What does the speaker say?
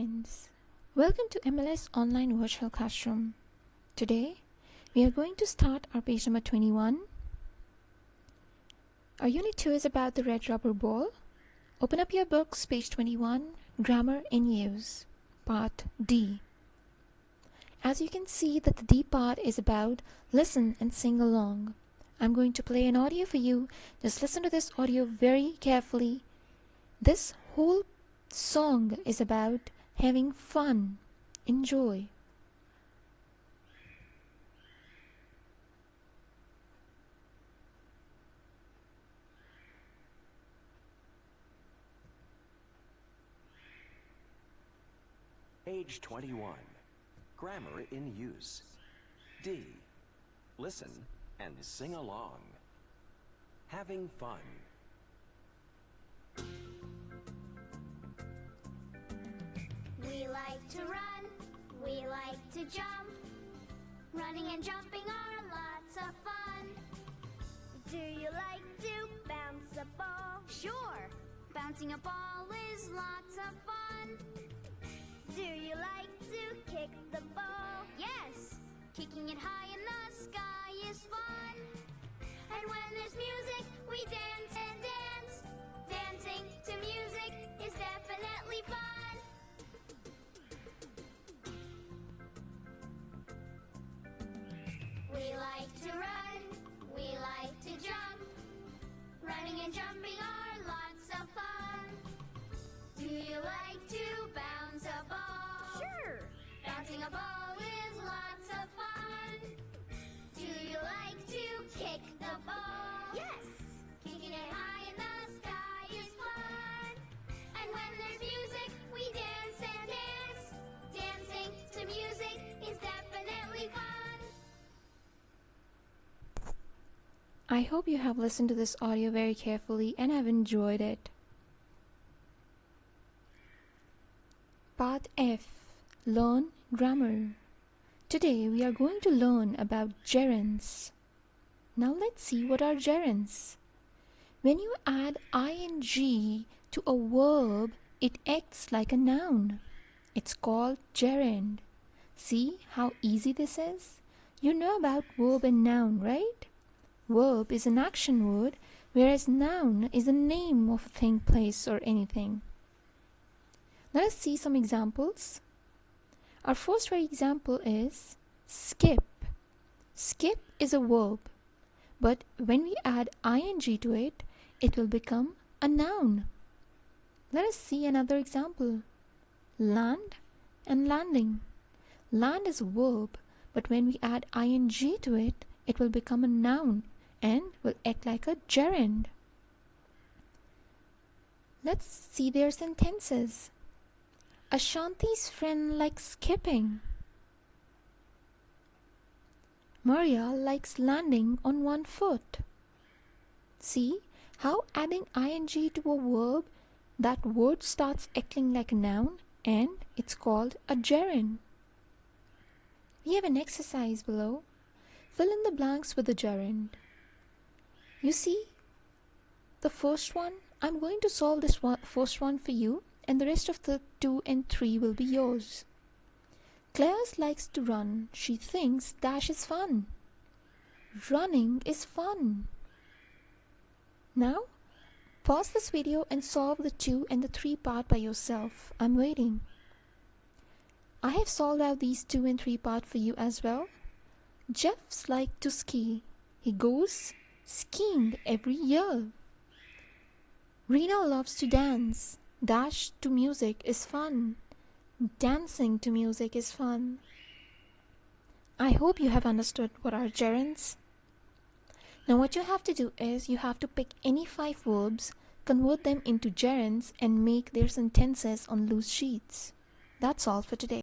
parents. Welcome to MLS Online Virtual Classroom. Today, we are going to start our page number 21. Our Unit 2 is about the red rubber ball. Open up your books, page 21, Grammar in Use, Part D. As you can see that the D part is about listen and sing along. I'm going to play an audio for you. Just listen to this audio very carefully. This whole song is about having fun. Enjoy. Page 21. Grammar in use. D. Listen and sing along. Having fun. We like to run, we like to jump. Running and jumping are lots of fun. Do you like to bounce a ball? Sure, bouncing a ball is lots of fun. Do you like to kick the ball? Yes, kicking it high in the sky is fun. And when there's music, we dance and dance. Dancing to music is definitely fun. We like to run, we like to jump. Running and jumping are lots of fun. Do you like to bounce a ball? Sure! Bouncing a ball is lots of fun. Do you like to kick the ball? Yes! Kicking it high in the sky is fun. And when there's music, we dance and dance. Dancing to music is definitely fun. I hope you have listened to this audio very carefully and have enjoyed it. Part F. Learn Grammar. Today we are going to learn about gerunds. Now let's see what are gerunds. When you add ing to a verb, it acts like a noun. It's called gerund. See how easy this is? You know about verb and noun, right? Verb is an action word, whereas noun is a name of a thing, place, or anything. Let us see some examples. Our first very example is skip. Skip is a verb, but when we add ing to it, it will become a noun. Let us see another example. Land and landing. Land is a verb, but when we add ing to it, it will become a noun and will act like a gerund. Let's see their sentences. Ashanti's friend likes skipping. Maria likes landing on one foot. See how adding ing to a verb, that word starts acting like a noun and it's called a gerund. We have an exercise below. Fill in the blanks with the gerund. You see, the first one, I'm going to solve this first one for you, and the rest of the 2 and 3 will be yours. Claire likes to run. She thinks dash is fun. Running is fun. Now, pause this video and solve the 2 and the 3 part by yourself. I'm waiting. I have solved out these 2 and 3 part for you as well. Jeff's like to ski. He goes skiing every year. Rena loves to dance. Dash to music is fun. Dancing to music is fun. I hope you have understood what are gerunds. Now what you have to do is you have to pick any 5 verbs, convert them into gerunds and make their sentences on loose sheets. That's all for today.